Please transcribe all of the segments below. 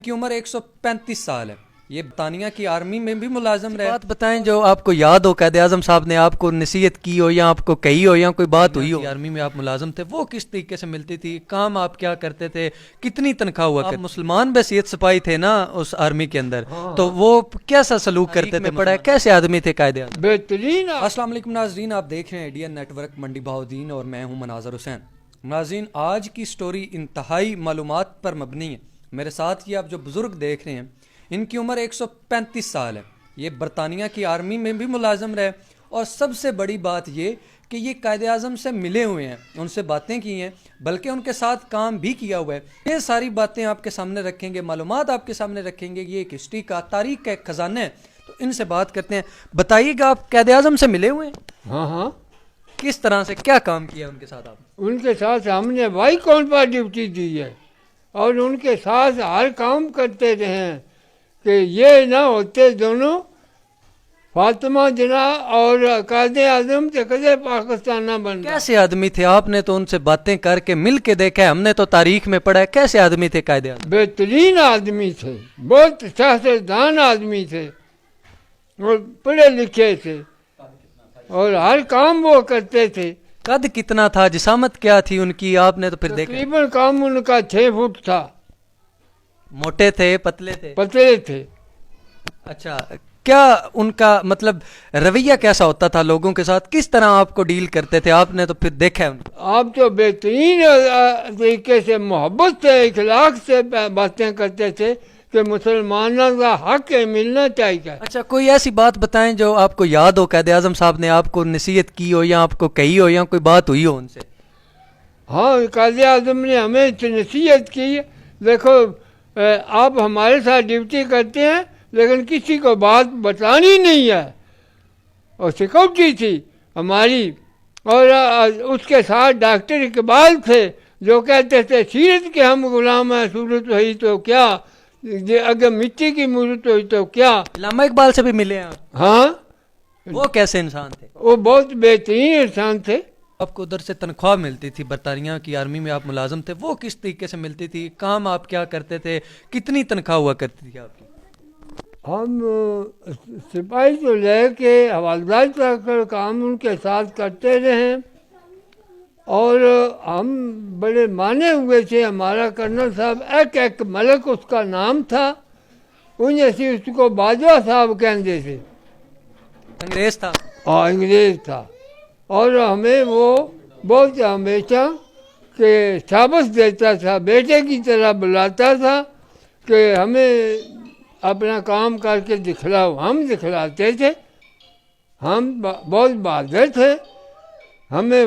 کی عمر 135 سال ہے. یہ برطانیہ کی آرمی میں بھی ملازم رہے. بات بتائیں جو آپ کو یاد ہو، قائد اعظم صاحب نے آپ کو نصیحت کی ہو یا آپ کو کہی ہو یا کوئی بات ہوئی ہو. آرمی میں آپ ملازم تھے، وہ کس طریقے سے ملتی تھی؟ کام آپ کیا کرتے تھے؟ کتنی تنخواہ ہوا کرتی؟ مسلمان بحیثیت سپاہی تھے نا اس آرمی کے اندر، تو وہ کیسا سلوک کرتے تھے؟ پڑھا کیسے آدمی تھے قائد اعظم؟ بہترین. السلام علیکم ناظرین، آپ دیکھ رہے ہیں ایڈین نیٹ ورک منڈی بہاؤدین اور میں ہوں مناظر حسین. ناظرین، آج کی سٹوری انتہائی معلومات پر مبنی ہے. میرے ساتھ یہ آپ جو بزرگ دیکھ رہے ہیں، ان کی عمر 135 سال ہے. یہ برطانیہ کی آرمی میں بھی ملازم رہے، اور سب سے بڑی بات یہ کہ یہ قائد اعظم سے ملے ہوئے ہیں، ان سے باتیں کی ہیں، بلکہ ان کے ساتھ کام بھی کیا ہوا ہے. یہ ساری باتیں آپ کے سامنے رکھیں گے، معلومات آپ کے سامنے رکھیں گے. یہ ایک ہسٹری کا، تاریخ کا ایک خزانہ ہے. تو ان سے بات کرتے ہیں. بتائیے گا، آپ قائد اعظم سے ملے ہوئے ہیں؟ ہاں. کس طرح سے، کیا کام کیا ان کے ساتھ آپ؟ ان کے ساتھ ہم نے وائی کون پر ڈیوٹی دی ہے اور ان کے ساتھ ہر کام کرتے رہے ہیں کہ یہ نہ ہوتے دونوں فاطمہ جناح اور قائد اعظم سے کدے پاکستان نہ بنتا. کیسے آدمی تھے؟ آپ نے تو ان سے باتیں کر کے مل کے دیکھا ہے، ہم نے تو تاریخ میں پڑھا ہے. کیسے آدمی تھے قائد اعظم؟ بہترین آدمی تھے، بہت سیاستدان آدمی تھے اور پڑھے لکھے تھے اور ہر کام وہ کرتے تھے. قد کتنا تھا؟ جسامت کیا تھی ان کی؟ آپ نے تو پھر دیکھا. تقریباً کام ان کا 6 فٹ تھا. موٹے تھے، پتلے تھے؟ پتلے تھے. اچھا، کیا ان کا مطلب رویہ کیسا ہوتا تھا لوگوں کے ساتھ؟ کس طرح آپ کو ڈیل کرتے تھے؟ آپ نے تو پھر دیکھا ہے ان کو. آپ تو بہترین طریقے سے، محبت سے، اخلاق سے باتیں کرتے تھے کہ مسلمانوں کا حق ملنا چاہیے. اچھا، کوئی ایسی بات بتائیں جو آپ کو یاد ہو، قائد اعظم صاحب نے آپ کو نصیحت کی ہو یا آپ کو کہی ہو یا کوئی بات ہوئی ہو ان سے. ہاں، قائد اعظم نے ہمیں نصیحت کی. دیکھو، آپ ہمارے ساتھ ڈیوٹی کرتے ہیں لیکن کسی کو بات بتانی نہیں ہے. اور سیکورٹی تھی ہماری، اور اس کے ساتھ ڈاکٹر اقبال تھے جو کہتے تھے سیرت کے ہم غلام ہیں، صورت ہوئی تو کیا، اگر مٹی کی مورت ہوئی تو کیا. علامہ اقبال سے بھی ملے ہیں آپ؟ ہاں. وہ کیسے انسان تھے؟ وہ بہت بہترین انسان تھے. آپ کو ادھر سے تنخواہ ملتی تھی، برطانیہ کی آرمی میں آپ ملازم تھے، وہ کس طریقے سے ملتی تھی؟ کام آپ کیا کرتے تھے؟ کتنی تنخواہ ہوا کرتی تھی آپ کی؟ ہم سپاہی سے لے کے حوالدار تک کام ان کے ساتھ کرتے رہے اور ہم بڑے مانے ہوئے تھے. ہمارا کرنل صاحب ایک ملک اس کا نام تھا، انہیں سے اس کو باجوہ صاحب کہتے تھے. انگریز تھا؟ ہاں، انگریز تھا. اور ہمیں وہ بہت ہمیشہ کہ شاباش دیتا تھا، بیٹے کی طرح بلاتا تھا کہ ہمیں اپنا کام کر کے دکھلاؤ. ہم دکھلاتے تھے. ہم بہت بہادر تھے، ہمیں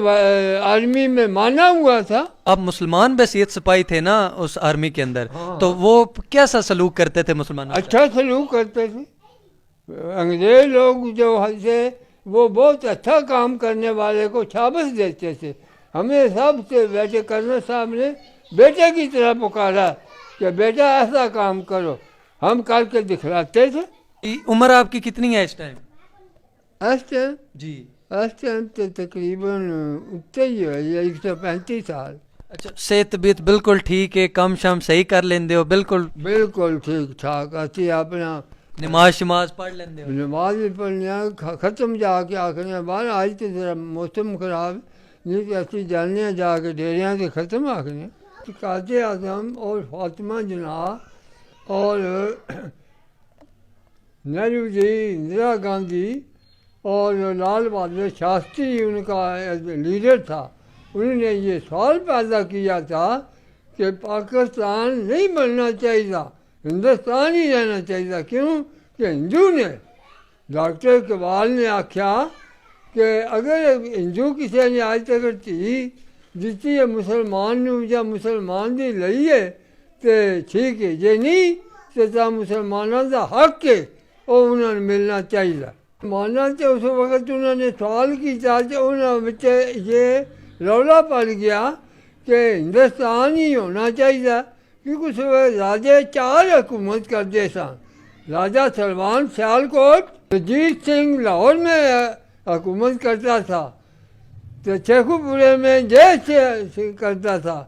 آرمی میں مانا ہوا تھا. آپ مسلمان بحیثیت سپاہی تھے نا اس آرمی کے اندر، تو وہ کیسا سلوک کرتے تھے مسلمانوں؟ اچھا سلوک کرتے تھے. انگریز لوگ جو تھے وہ بہت اچھا کام کرنے والے کو شاباش دیتے تھے. ہمیں سب سے بیٹے کرنل صاحب نے بیٹے کی طرح پکارا کہ بیٹا ایسا کام کرو. ہم کر کے دکھلاتے تھے. عمر آپ کی کتنی ہے اس ٹائم؟ اس ٹائم جی اس ٹائم تو تقریباً اتنے ہی ہے، 135 سال. اچھا، صحت طبیعت بالکل ٹھیک ہے؟ کم شام صحیح کر لیندے ہو؟ بالکل بالکل ٹھیک ٹھاک. اچھی اپنا نماز شماز پڑھ لیندے ہو؟ نماز بھی پڑھنے ختم جا کے آخر باہر. آج تو ذرا موسم خراب، نہیں تو اچھی جانے جا کے ڈیریاں سے ختم آخر. قائد اعظم اور فاطمہ جناح اور نہرو جی، اندرا گاندھی اور لال بہادر شاستری ان کا لیڈر تھا. انہوں نے یہ سوال پیدا کیا تھا کہ پاکستان نہیں بننا چاہیے، ہندوستان ہی رہنا چاہیے. کیوں کہ ہندو نے، ڈاکٹر اقبال نے آخیا کہ اگر ہندو کسی نے آج تک تھی جتنی ہے مسلمان یا مسلمان دی لئی ہے تو ٹھیک ہے، یہ نہیں کہ مسلمانوں کا حق ہے وہ انہوں نے ملنا چاہیے. ماننا تو اس وقت انہوں نے سوال کیا تو انہوں نے یہ رولا پڑ گیا کہ ہندوستان ہی ہونا چاہیے. کیونکہ اس وقت راجے 4 حکومت کرتے سن. راجہ سلمان سیالکوٹ، رنجیت سنگھ لاہور میں حکومت کرتا تھا، تو شیخو پورے میں جے سے کرتا تھا،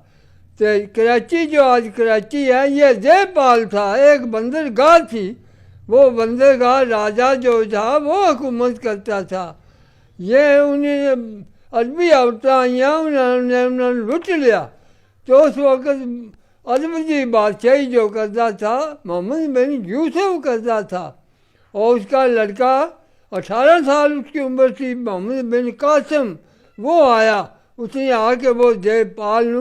تو کراچی جو آج کراچی ہے یہ دے پال تھا، ایک بندرگاہ تھی، وہ بندرگاہ راجہ جو تھا وہ حکومت کرتا تھا. یہ انہیں عربی عورتیں آئیاں، انہوں نے لٹ لیا. تو اس وقت عربی بادشاہی جو کرتا تھا محمد بن یوسف کرتا تھا، اور اس کا لڑکا 18 سال اس کی عمر تھی محمد بن قاسم، وہ آیا. اس نے آ کے وہ دے پال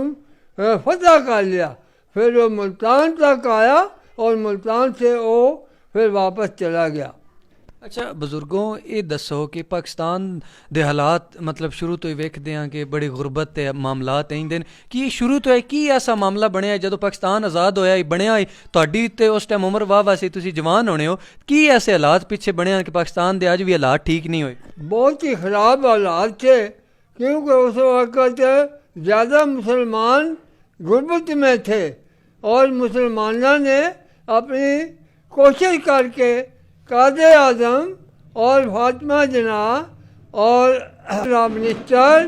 فتح کر لیا. پھر وہ ملتان تک آیا اور ملتان سے وہ پھر واپس چلا گیا. اچھا بزرگوں یہ دسو کہ پاکستان دے حالات مطلب شروع تو ہی ویکھدے ہیں کہ بڑی غربت تے معاملات ہیں دن کہ شروع تو ہے کی ایسا معاملہ بنیا جدو پاکستان آزاد ہویا ہی بنیا ہی تہاڈی تے اس ٹائم عمر واہ سی تسی جوان ہونے ہو، کی ایسے حالات پیچھے بنے ہیں کہ پاکستان دے اج بھی حالات ٹھیک نہیں ہوئے؟ بہت ہی خراب حالات تھے، کیونکہ اس وقت زیادہ مسلمان غربت میں تھے، اور مسلمانوں نے اپنی کوشش کر کے قائد اعظم اور فاطمہ جناح اور منسٹر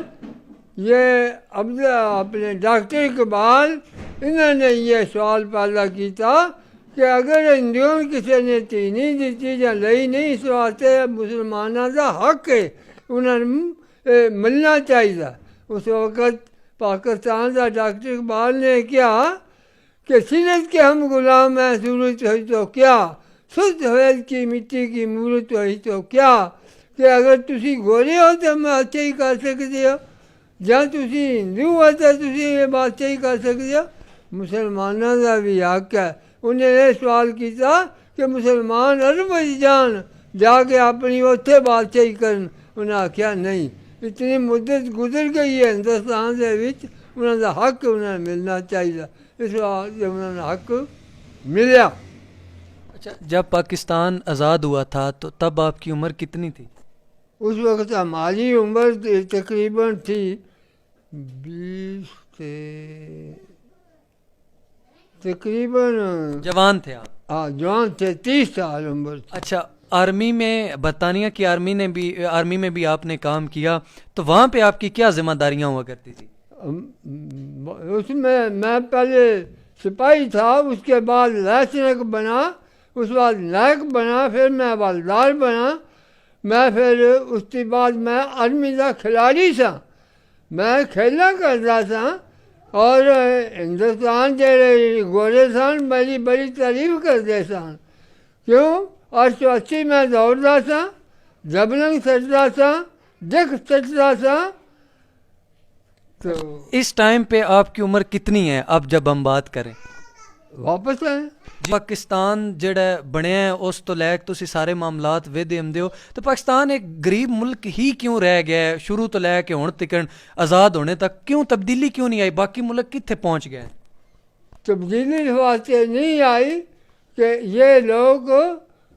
یہ اپنے ڈاکٹر اقبال، انہوں نے یہ سوال پیدا کیا کہ اگر ہندوؤں کسی نے تی نہیں دیتی یا لئی نہیں، اس واسطے مسلمانوں کا حق ہے، انہوں نے ملنا چاہیے. اس وقت پاکستان کا ڈاکٹر اقبال نے کیا کہ سیرت کے ہم غلام ہیں، صورت ہوئی تو کیا، سست ہوئل کی مٹی کی مورت ہوئی تو کیا، کہ اگر تسی گورے ہو تو بادشاہی کر سکتے ہو، یا تسی ہندو ہو تو تسی یہ بادشاہی کر سکتے ہو. مسلمانوں کا بھی حق ہے. انہیں یہ سوال کیا کہ مسلمان عرب جان جا کے اپنی اتنے بادشاہی کرن، انہیں آخیا نہیں، اتنی مدت گزر گئی ہے ہندوستان دے وچ، انہوں کا حق انہیں ملنا چاہیے. اس واسطے انہوں نے حق ملیا. اچھا جب پاکستان آزاد ہوا تھا تو تب آپ کی عمر کتنی تھی؟ اس وقت ہماری عمر تقریباً تھی 20 سے تقریباً، جوان تھے آپ؟ ہاں جوان تھے، 30 سال عمر تھی. اچھا آرمی میں، برطانیہ کی آرمی میں بھی آپ نے کام کیا، تو وہاں پہ آپ کی کیا ذمہ داریاں ہوا کرتی تھی؟ اس میں پہلے سپاہی تھا، اس کے بعد لیفٹیننٹ بنا، اس بعد نائک بنا، پھر میں حوالدار بنا. میں پھر اس کے بعد میں آرمی کا کھلاڑی سا، میں کھیلا کرتا تھا، اور ہندوستان کے گورے سن میری بڑی تعریف کرتے سن. کیوں؟ 880 میں دوڑتا تھا، جبلنگ سٹتا تھا، ڈک سٹتا تھا. تو اس ٹائم پہ آپ کی عمر کتنی ہے اب جب ہم بات کریں؟ واپس آئے. پاکستان جڑا بنیا ہے اس تو لے کے تسی سارے معاملات ویدے ہم ہو، تو پاکستان ایک غریب ملک ہی کیوں رہ گیا ہے شروع تو لے کے ہن تکن آزاد ہونے تک؟ کیوں تبدیلی کیوں نہیں آئی؟ باقی ملک کتنے پہنچ گئے؟ تبدیلی اس واسطے نہیں آئی کہ یہ لوگ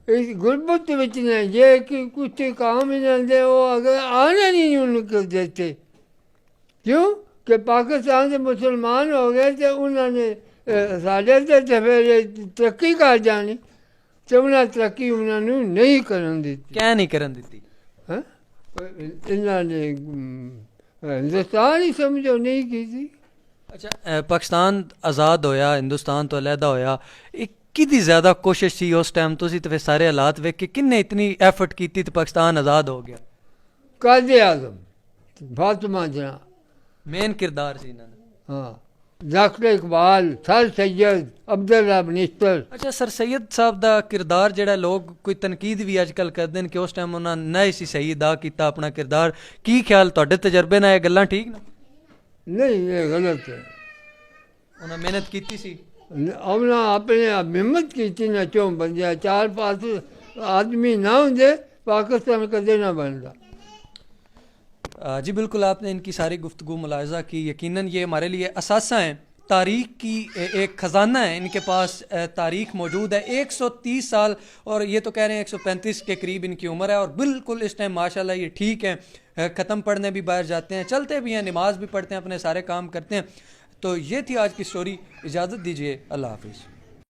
اس غربت وچ نے، یہ کہ کچھ کام انہوں نے وہ اگر آنے نہیں ان کو دیتے. کیوں کہ پاکستان سے مسلمان ہو گئے تو انہوں نے ساڈے تے پھر ترقی کر جانی، تو انہیں ترقی انہوں نے نہیں کرن دیتی. کیا نہیں کرن دیتی؟ انہوں نے ہندوستان ہی سمجھو نہیں کی تھی. اچھا پاکستان آزاد ہویا، ہندوستان تو علیحدہ ہویا، کدی زیادہ کوشش تھی اس ٹائم تسی تو پھر سارے حالات ویکھ کے کن نے اتنی ایفرٹ کیتی تو پاکستان آزاد ہو گیا؟ قائد اعظم فاطمہ جناح مین کردار سی انہوں نے. ہاں، ڈاکٹر اقبال، سر سید عبداللہ منسٹر. اچھا سر سید صاحب دا کردار جڑا لوگ کوئی تنقید بھی اج کل کرتے ہیں کہ اس ٹائم انہوں نے نہیں سی صحیح ادا کیتا اپنا کردار، کی خیال تہاڈے تجربے نال یہ گلاں ٹھیک نا؟ نہیں، یہ غلط ہے. انہوں نے محنت کیتی سی، انہیں اپنے ہمت کی نہ چوں بندے 4-5 آدمی نہ ہوں پاکستان کدے نہ بنتا. جی بالکل آپ نے ان کی ساری گفتگو ملاحظہ کی. یقیناً یہ ہمارے لیے اثاثہ ہیں، تاریخ کی ایک خزانہ ہے، ان کے پاس تاریخ موجود ہے. 130 سال اور یہ تو کہہ رہے ہیں 135 کے قریب ان کی عمر ہے، اور بالکل اس ٹائم ماشاءاللہ یہ ٹھیک ہے، ختم پڑھنے بھی باہر جاتے ہیں، چلتے بھی ہیں، نماز بھی پڑھتے ہیں، اپنے سارے کام کرتے ہیں. تو یہ تھی آج کی سٹوری. اجازت دیجیے، اللہ حافظ.